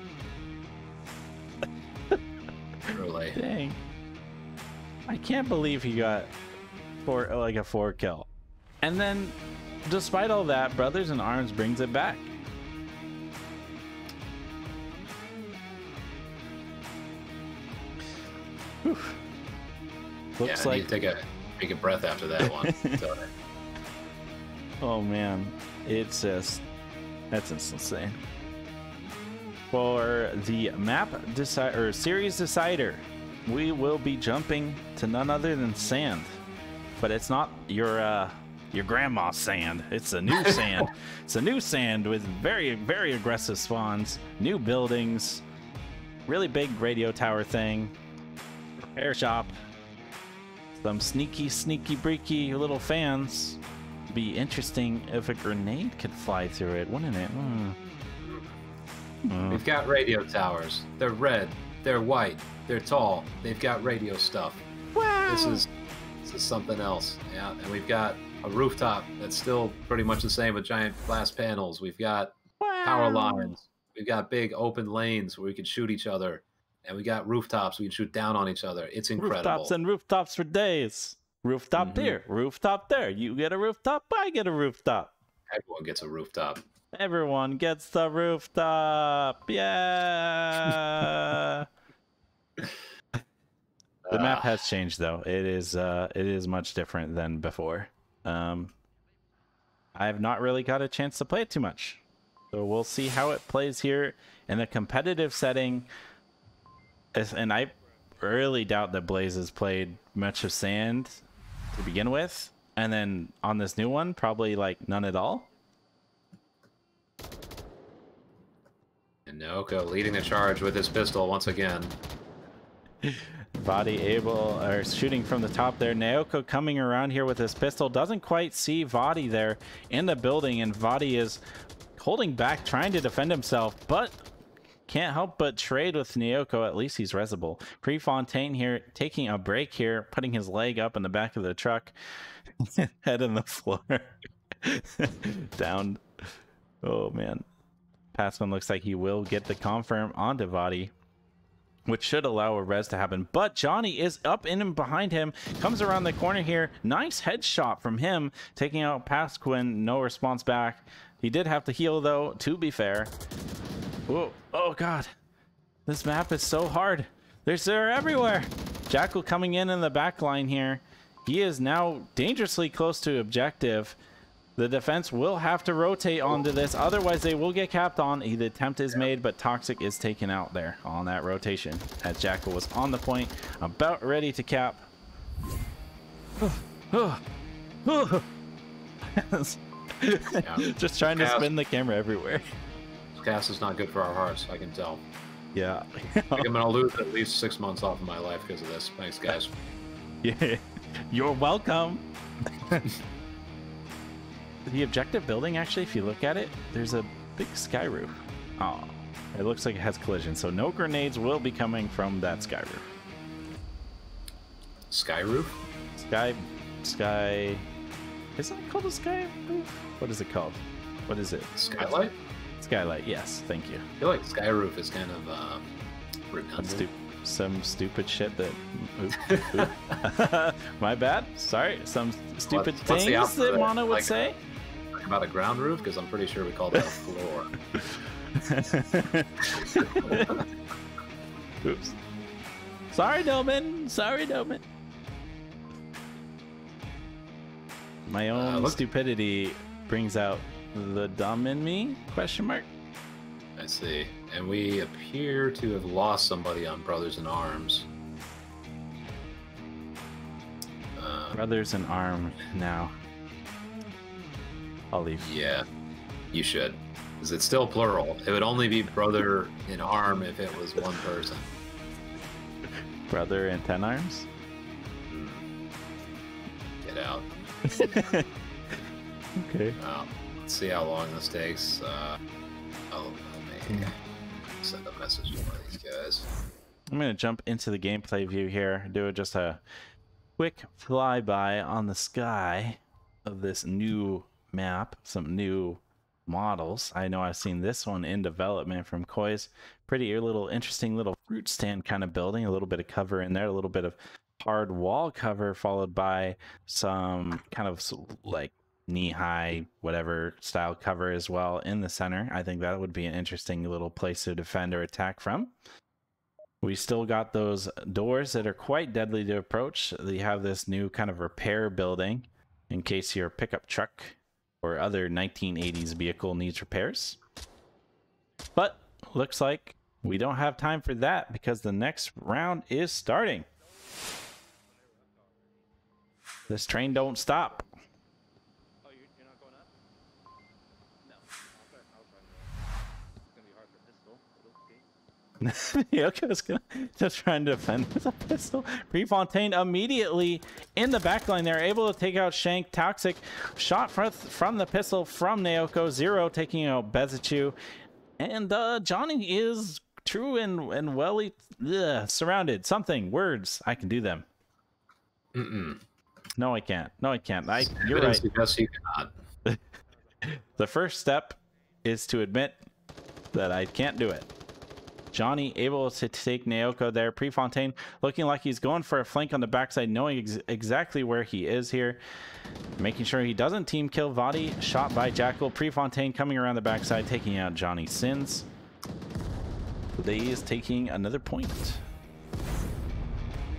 Really? Dang. I can't believe he got a 4 kill. And then, despite all that, Brothers in Arms brings it back. Whew. Looks like take a breath after that one. Oh man, it's just that's insane. For the series decider, we will be jumping to none other than sand, but it's not your grandma's sand. It's a new sand. It's a new sand with very, very aggressive spawns, new buildings, really big radio tower thing, repair shop. Some sneaky breaky little fans. Be interesting if a grenade could fly through it, wouldn't it? We've got radio towers. They're red. They're white. They're tall. They've got radio stuff. Wow. This is something else. Yeah, and we've got a rooftop that's still pretty much the same with giant glass panels. We've got power lines. We've got big open lanes where we can shoot each other. And we got rooftops. We can shoot down on each other. It's incredible. Rooftops and rooftops for days. Rooftop here, rooftop there. You get a rooftop, I get a rooftop. Everyone gets a rooftop. Everyone gets the rooftop. Yeah. The map has changed though. It is much different than before. I have not really got a chance to play it too much. So we'll see how it plays here in a competitive setting. And I really doubt that Blaze has played much of sand to begin with, and then on this new one probably like none at all. And Naoko leading the charge with his pistol once again. Vadi shooting from the top there. Naoko coming around here with his pistol, doesn't quite see Vadi there in the building, and Vadi is holding back, trying to defend himself, but can't help but trade with Naoko. At least he's resible. Prefontaine here taking a break here, putting his leg up in the back of the truck. Head in the floor. Down. Oh man. Passman looks like he will get the confirm onto Vadi, which should allow a res to happen. But Johnny is up in and behind him, comes around the corner here. Nice headshot from him, taking out Pasquin. No response back. He did have to heal though, to be fair. Whoa. Oh god, this map is so hard. They're everywhere. Jackal coming in the back line here. He is now dangerously close to objective. The defense will have to rotate onto this, otherwise they will get capped on. The attempt is made, but Toxic is taken out there on that rotation as Jackal was on the point, about ready to cap. Just trying to spin the camera everywhere. Cast is not good for our hearts, I can tell. Yeah. I think I'm gonna lose at least 6 months off of my life because of this. Thanks, guys. Yeah, you're welcome. The objective building, actually, if you look at it, there's a big sky roof. Oh, it looks like it has collision, so no grenades will be coming from that sky roof. Sky roof? Sky. Isn't it called a sky roof? What is it called? What is it? Skylight? Skylight, yes, thank you. I feel like sky roof is kind of redundant. some stupid shit that. Oop. My bad. Sorry. Some stupid what's the things opposite that of Mono would like say. About a ground roof? Because I'm pretty sure we call that a floor. Oops. Sorry, Doman. Sorry, Doman. My own stupidity brings out the dumb in me? Question mark. I see. And we appear to have lost somebody on Brothers in Arms. Brothers in Arms now. I'll leave. Yeah, you should. Because it's still plural. It would only be brother in arm if it was one person. Brother in 10 arms? Get out. Okay. Let's see how long this takes. Let me send a message to one of these guys. I'm going to jump into the gameplay view here. Do just a quick flyby on the sky of this new map. Some new models. I know I've seen this one in development from Koi's. Pretty little interesting little fruit stand kind of building. A little bit of cover in there. A little bit of hard wall cover followed by some kind of like knee-high whatever style cover as well in the center. I think that would be an interesting little place to defend or attack from. We still got those doors that are quite deadly to approach. You have this new kind of repair building in case your pickup truck or other 1980s vehicle needs repairs. But looks like we don't have time for that because the next round is starting. This train don't stop. Oh, you're not going up? No. I'll try. It's gonna be hard for pistol, but okay. Yoko's just trying to defend with a pistol. Prefontaine immediately in the backline there, able to take out Shank. Toxic shot from the pistol from Naoko. Zero taking out Bezichu. And Johnny is true and well surrounded. Something. Words. I can do them. No, I can't. No, I can't. You're right. Because you cannot. The first step is to admit that I can't do it. Johnny able to take Naoko there. Prefontaine looking like he's going for a flank on the backside, knowing exactly where he is here. Making sure he doesn't team kill Vadi. Shot by Jackal. Prefontaine coming around the backside, taking out Johnny Sins. Blaze taking another point.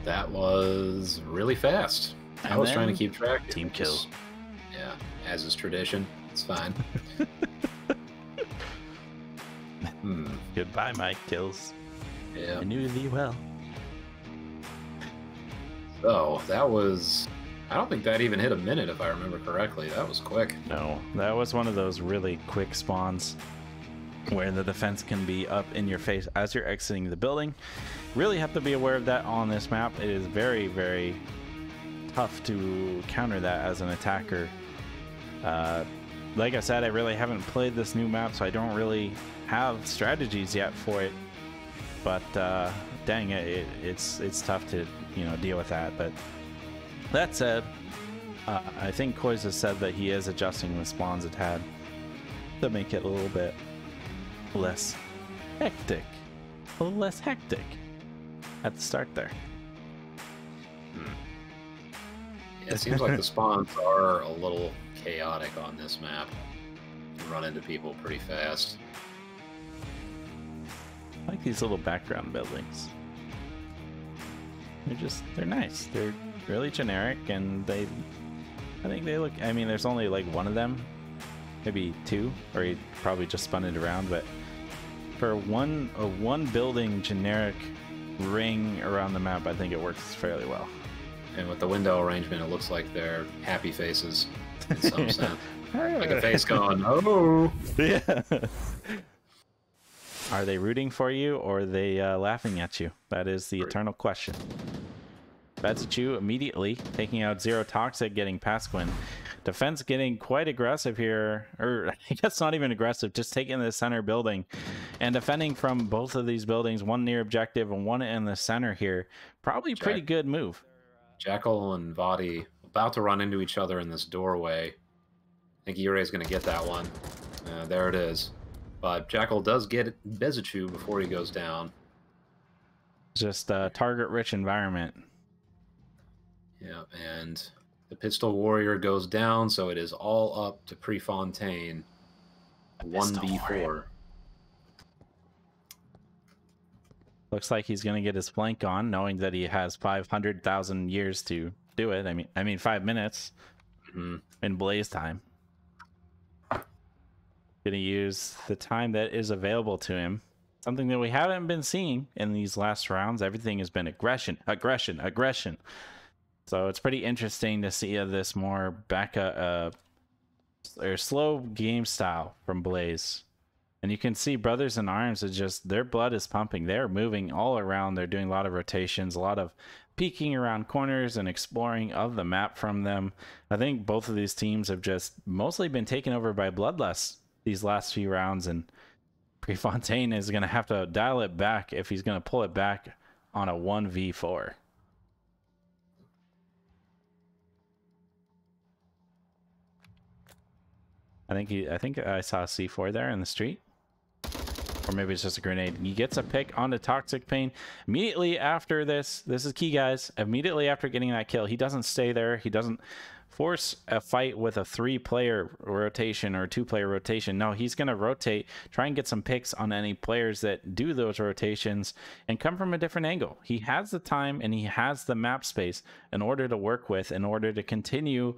That was really fast. I was trying to keep track. Team kill. Yeah, as is tradition. It's fine. Goodbye, Mike Kills. Yeah. I knew thee well. So that was. I don't think that even hit a minute, if I remember correctly. That was quick. No, that was one of those really quick spawns where the defense can be up in your face as you're exiting the building. Really have to be aware of that on this map. It is very, very tough to counter that as an attacker. Like I said, I really haven't played this new map, so I don't really have strategies yet for it. But dang it, it's tough to deal with that. But that said, I think Koiz has said that he is adjusting the spawns a tad to make it a little bit less hectic. A little less hectic at the start there. Yeah, it seems like the spawns are a little chaotic on this map. You run into people pretty fast. I like these little background buildings. They're nice. They're really generic, and I think they look, I mean, there's only like one of them, maybe two, or he probably just spun it around, but for a one building generic ring around the map, I think it works fairly well. And with the window arrangement, it looks like they're happy faces in some sense. Like a face going, oh! Yeah. Are they rooting for you, or are they laughing at you? That is the eternal question. Bezichu immediately taking out Zero Toxic, getting Pasquin. Defense getting quite aggressive here, or I guess not even aggressive, just taking the center building and defending from both of these buildings, one near objective and one in the center here. Probably pretty good move. Jackal and Vadi about to run into each other in this doorway. I think Yurei is going to get that one. There it is. But Jackal does get Bezichu before he goes down. Just a target-rich environment. Yeah, and the Pistol Warrior goes down, so it is all up to Prefontaine. 1v4. Looks like he's going to get his flank on, knowing that he has 500,000 years to do it. I mean 5 minutes in Blaze time. Going to use the time that is available to him. Something that we haven't been seeing in these last rounds. Everything has been aggression, aggression, aggression. So it's pretty interesting to see this more back or slow game style from Blaze. And you can see Brothers in Arms is just, their blood is pumping. They're moving all around. They're doing a lot of rotations, a lot of peeking around corners and exploring of the map from them. I think both of these teams have just mostly been taken over by Bloodlust these last few rounds, and Prefontaine is going to have to dial it back if he's going to pull it back on a 1v4. I think I saw a C4 there in the street. Or maybe it's just a grenade. He gets a pick onto Toxic Pain. Immediately after this is key, guys. Immediately after getting that kill, he doesn't stay there. He doesn't force a fight with a 3-player rotation or 2-player rotation. No, he's going to rotate, try and get some picks on any players that do those rotations and come from a different angle. He has the time and he has the map space in order to work with, in order to continue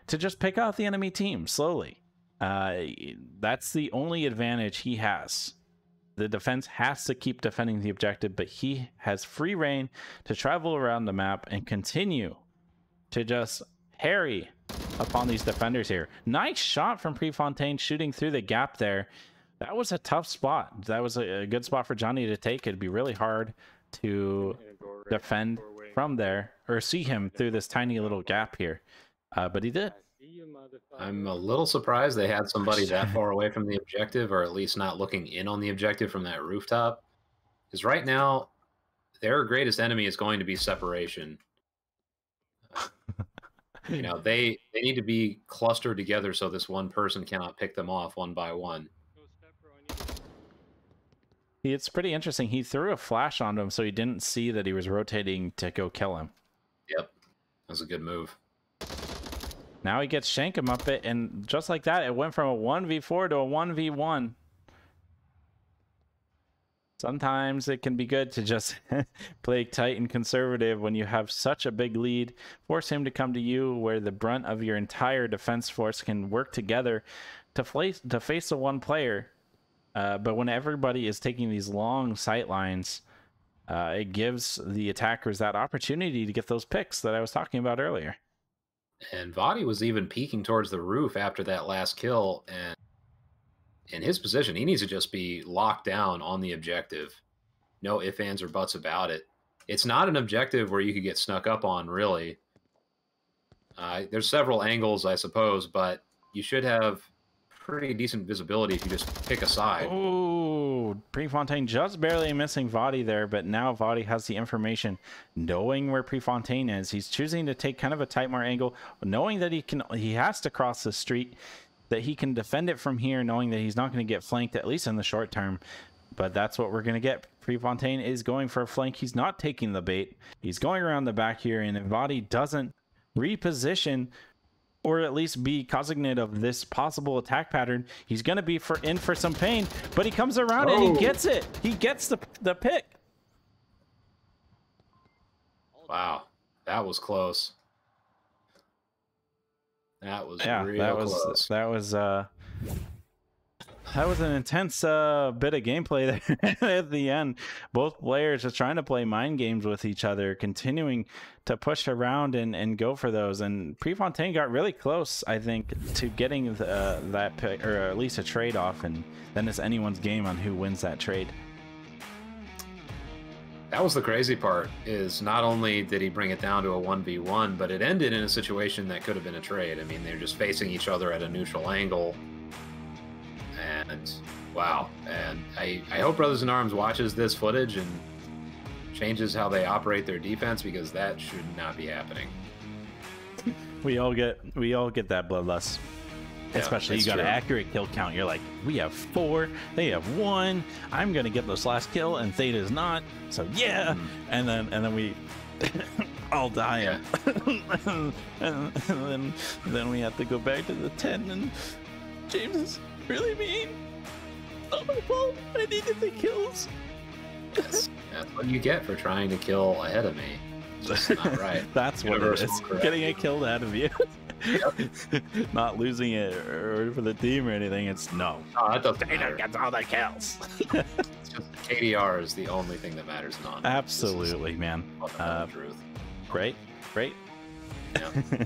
to just pick off the enemy team slowly. That's the only advantage he has. The defense has to keep defending the objective, but he has free reign to travel around the map and continue to just harry upon these defenders here. Nice shot from Prefontaine shooting through the gap there. That was a tough spot. That was a good spot for Johnny to take. It'd be really hard to defend from there or see him through this tiny little gap here. But he did. I'm a little surprised they had somebody that far away from the objective, or at least not looking in on the objective from that rooftop. Because right now, their greatest enemy is going to be separation. You know, they need to be clustered together so this one person cannot pick them off one by one. It's pretty interesting. He threw a flash onto him so he didn't see that he was rotating to go kill him. Yep. That was a good move. Now he gets shank him up it, and just like that, it went from a 1v4 to a 1v1. Sometimes it can be good to just play tight and conservative when you have such a big lead. Force him to come to you where the brunt of your entire defense force can work together to face the one player. But when everybody is taking these long sight lines, it gives the attackers that opportunity to get those picks that I was talking about earlier. And Vadi was even peeking towards the roof after that last kill, and in his position, he needs to just be locked down on the objective. No ifs, ands, or buts about it. It's not an objective where you could get snuck up on, really. There's several angles, I suppose, but you should have pretty decent visibility if you just pick a side. Oh, Prefontaine just barely missing Vadi there, but now Vadi has the information, knowing where Prefontaine is. He's choosing to take kind of a Tightmar angle, knowing that he has to cross the street, that he can defend it from here, knowing that he's not going to get flanked, at least in the short term. But that's what we're going to get. Prefontaine is going for a flank. He's not taking the bait. He's going around the back here, and if Vadi doesn't reposition or at least be cognizant of this possible attack pattern, he's going to be in for some pain. But he comes around and he gets it. He gets the pick. Wow, that was close. That was close. That was an intense bit of gameplay there at the end. Both players just trying to play mind games with each other, continuing to push around and go for those. And Prefontaine got really close, I think, to getting that pick, or at least a trade off. And then it's anyone's game on who wins that trade. That was the crazy part, is not only did he bring it down to a 1v1, but it ended in a situation that could have been a trade. I mean, they're just facing each other at a neutral angle. And wow. And I hope Brothers in Arms watches this footage and changes how they operate their defense, because that should not be happening. We all get that bloodlust. Especially you got an accurate kill count. You're like, we have 4, they have 1. I'm gonna get this last kill, and Theta's not. So yeah, and then we all die, and then we have to go back to the 10. And James is really mean. Oh my fault. I needed the kills. That's what you get for trying to kill ahead of me. Just not right. That's what it is. Getting a kill ahead of you. Yep. Not losing it or for the team or anything. It's no. Oh, that doesn't Data matter. gets all the kills. It's just KDR is the only thing that matters. Not Absolutely, man. Truth. Great. Yeah.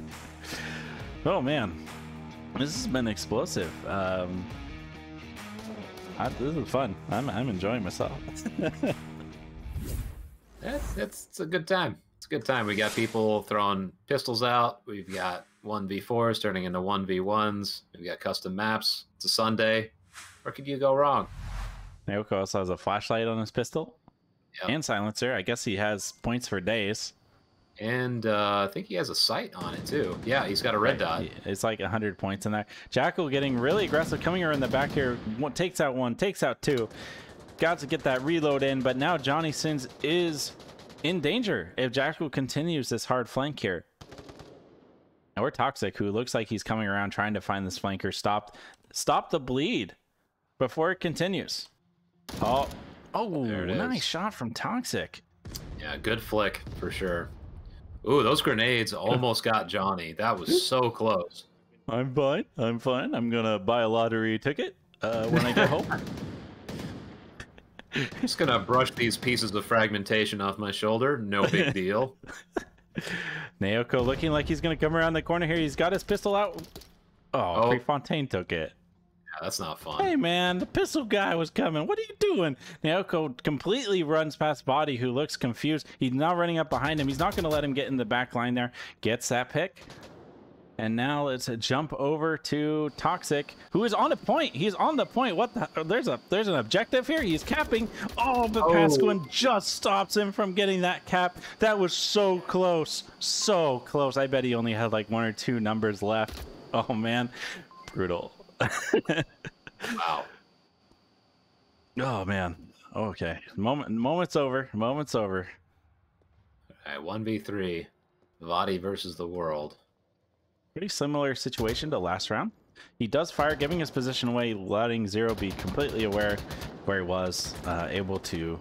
Oh man, this has been explosive. This is fun. I'm enjoying myself. It's a good time. It's a good time. We got people throwing pistols out. We've got 1v4s turning into 1v1s. We've got custom maps. It's a Sunday. Where could you go wrong? Naoko also has a flashlight on his pistol. Yep. And silencer. I guess he has points for days. And I think he has a sight on it too. Yeah, he's got a red dot. It's like 100 points in there. Jackal getting really aggressive, coming around the back here. Takes out 1, takes out 2. Got to get that reload in, but now Johnny Sins is in danger if Jackal continues this hard flank here. Or Toxic, who looks like he's coming around trying to find this flanker. Stop the bleed before it continues. Oh, nice shot from Toxic. Yeah, good flick for sure. Ooh, those grenades almost got Johnny. That was so close. I'm fine. I'm gonna buy a lottery ticket when I get home. Just gonna brush these pieces of fragmentation off my shoulder. No big deal. Naoko looking like he's gonna come around the corner here. He's got his pistol out. Oh, Prefontaine took it. Yeah, that's not fun. Hey man, the pistol guy was coming. What are you doing? Naoko completely runs past Body, who looks confused. He's now running up behind him. He's not gonna let him get in the back line there. Gets that pick. And now let's jump over to Toxic, who is on the point. He's on the point. What the? There's an objective here. He's capping. Oh, but Pasquin just stops him from getting that cap. That was so close. So close. I bet he only had like 1 or 2 numbers left. Oh, man. Brutal. Wow. Oh, man. Okay. Moment's over. Moment's over. All right, 1v3. Vadi versus the world. Pretty similar situation to last round. He does fire, giving his position away, letting Zero be completely aware where he was, able to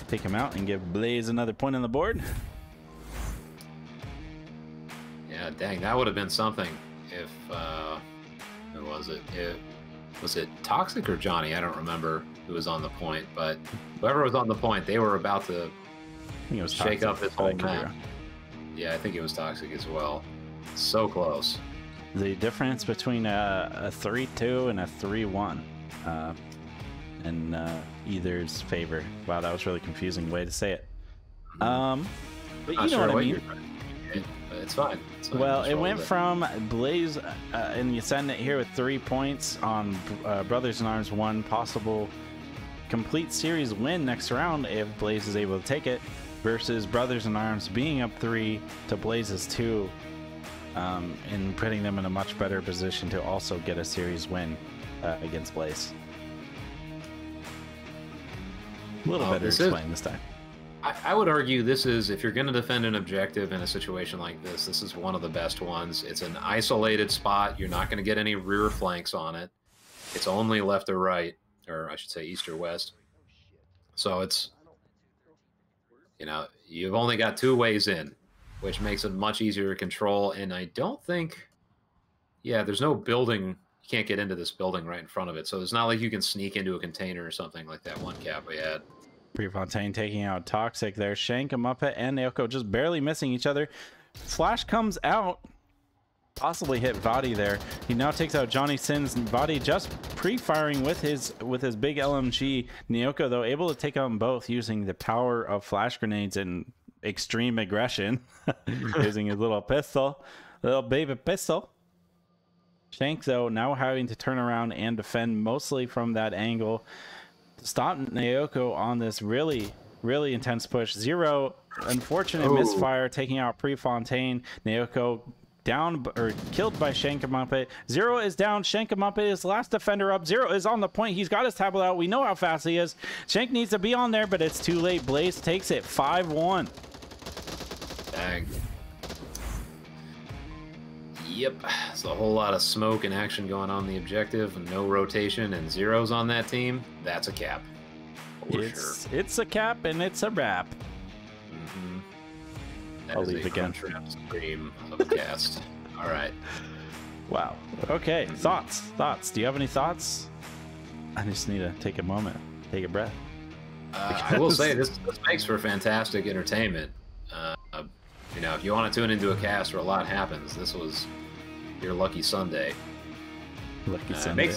take him out and give Blaze another point on the board. Yeah, dang, that would have been something if, who was it? Was it Toxic or Johnny? I don't remember who was on the point, but whoever was on the point, they were about to shake up this whole map. Yeah, I think it was Toxic as well. So close. The difference between a 3-2 and a 3-1 in either's favor. Wow, that was really confusing way to say it. But you know what I mean. But it's fine. Well, it went from Blaze in the Ascendant here with 3 points on Brothers in Arms 1 possible complete series win next round if Blaze is able to take it, versus Brothers in Arms being up 3 to Blaze's 2. And putting them in a much better position to also get a series win against Blaze. A little better explained this time. I would argue this is, if you're going to defend an objective in a situation like this is one of the best ones. It's an isolated spot. You're not going to get any rear flanks on it. It's only left or right, or I should say east or west. So it's, you've only got 2 ways in, which makes it much easier to control. And I don't think, there's no building. You can't get into this building right in front of it. So it's not like you can sneak into a container or something like that one cap we had. Prefontaine taking out Toxic there. Shank, Muppet, and Naoko just barely missing each other. Flash comes out. Possibly hit Vadi there. He now takes out Johnny Sins. Vadi just pre-firing with his big LMG. Naoko, though, able to take out them both using the power of flash grenades and extreme aggression. Using his little pistol. Little baby pistol. Shank, though, now having to turn around and defend mostly from that angle to stop Naoko on this really, really intense push. Zero, unfortunate misfire, taking out Prefontaine. Naoko down or killed by Shankamumpe. Zero is down. Shankamumpe is last defender up. Zero is on the point. He's got his tablet out. We know how fast he is. Shank needs to be on there, but it's too late. Blaze takes it 5-1. Dang. Yep, it's a whole lot of smoke and action going on the objective, and no rotation, and Zero's on that team. That's a cap. For sure. It's a cap and it's a wrap. That I'll is leave a again. Scream of a cast. All right. Wow. Okay. Thoughts. Do you have any thoughts? I just need to take a moment, take a breath. I will say this makes for fantastic entertainment. You know, if you want to tune into a cast where a lot happens, this was your lucky Sunday. Lucky Sunday.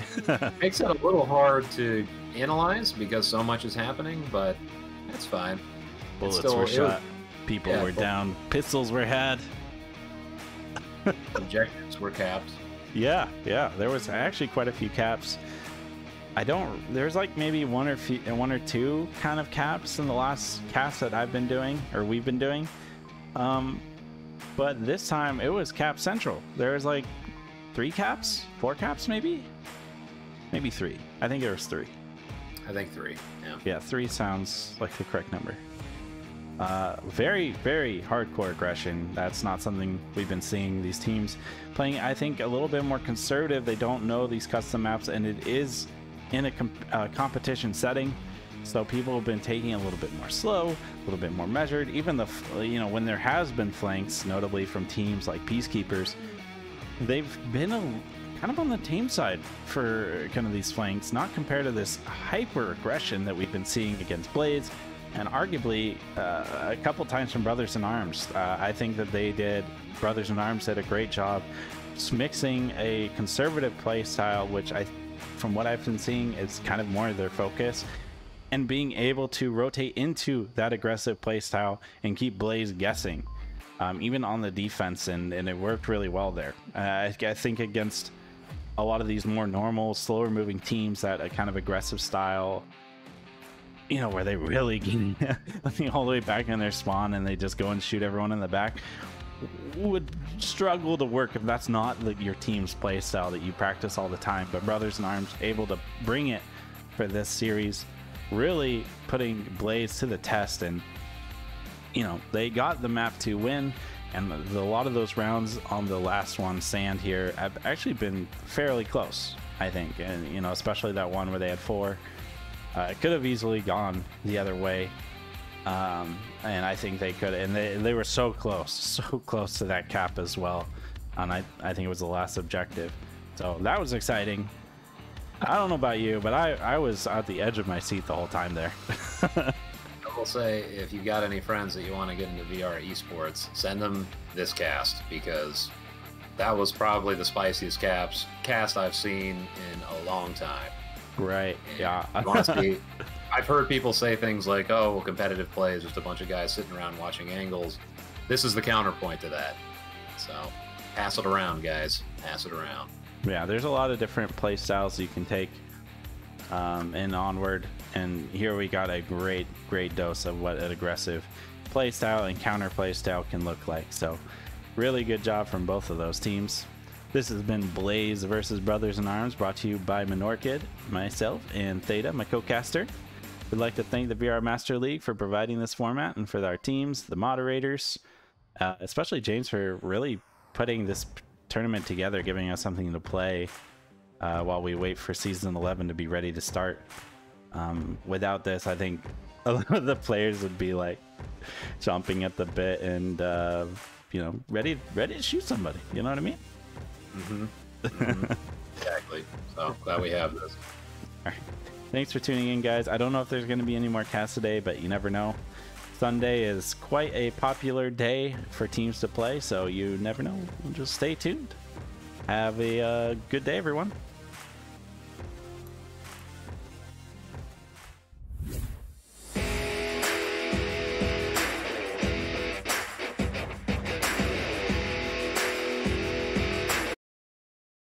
Makes it a little hard to analyze because so much is happening, but it's fine. Bullets were shot. People were down. Pistols were had. Objectives were capped. Yeah. There was actually quite a few caps. There's like maybe one or two kind of caps in the last cast that I've been doing, or we've been doing. But this time it was cap central. There was like 4 caps, maybe 3. I think there was 3. I think 3. Yeah, 3 sounds like the correct number. Very, very hardcore aggression. That's not something we've been seeing these teams playing. I think a little bit more conservative. They don't know these custom maps, and it is in a competition setting. So people have been taking it a little bit more slow, a little bit more measured. Even when there has been flanks, notably from teams like Peacekeepers, they've been kind of on the tame side for kind of these flanks, not compared to this hyper aggression that we've been seeing against Blaze, and arguably a couple times from Brothers in Arms. I think that Brothers in Arms did a great job mixing a conservative play style, which from what I've been seeing is kind of more of their focus, and being able to rotate into that aggressive play style and keep Blaze guessing, even on the defense, and it worked really well there. I think against a lot of these more normal, slower moving teams, that a kind of aggressive style, where they really get all the way back in their spawn and they just go and shoot everyone in the back, would struggle to work if that's not your team's play style that you practice all the time. But Brothers in Arms able to bring it for this series, really putting Blaze to the test, and they got the map to win, and a lot of those rounds on the last one, Sand here, have actually been fairly close, I think. And especially that one where they had 4, it could have easily gone the other way, and I think they could, and they were so close to that cap as well, and I think it was the last objective, so that was exciting. I don't know about you, but I was at the edge of my seat the whole time there. I will say, if you got any friends that you want to get into VR esports, send them this cast, because that was probably the spiciest cast I've seen in a long time. Right. And yeah. Honestly, I've heard people say things like, "Oh, well, competitive play is just a bunch of guys sitting around watching angles." This is the counterpoint to that. So pass it around, guys. Pass it around. Yeah, there's a lot of different play styles you can take in Onward, and here we got a great dose of what an aggressive play style and counter play style can look like. So really good job from both of those teams. This has been Blaze versus Brothers in Arms, brought to you by Menorkid, myself, and Theta, my co-caster. We'd like to thank the VR Master League for providing this format, and for our teams, the moderators, especially James, for really putting this tournament together, giving us something to play while we wait for season 11 to be ready to start. Without this, I think a lot of the players would be like chomping at the bit and ready to shoot somebody. You know what I mean? Exactly. So glad we have this. All right. Thanks for tuning in, guys. I don't know if there's going to be any more casts today, but you never know. Sunday is quite a popular day for teams to play, so you never know. Just stay tuned. Have a good day, everyone.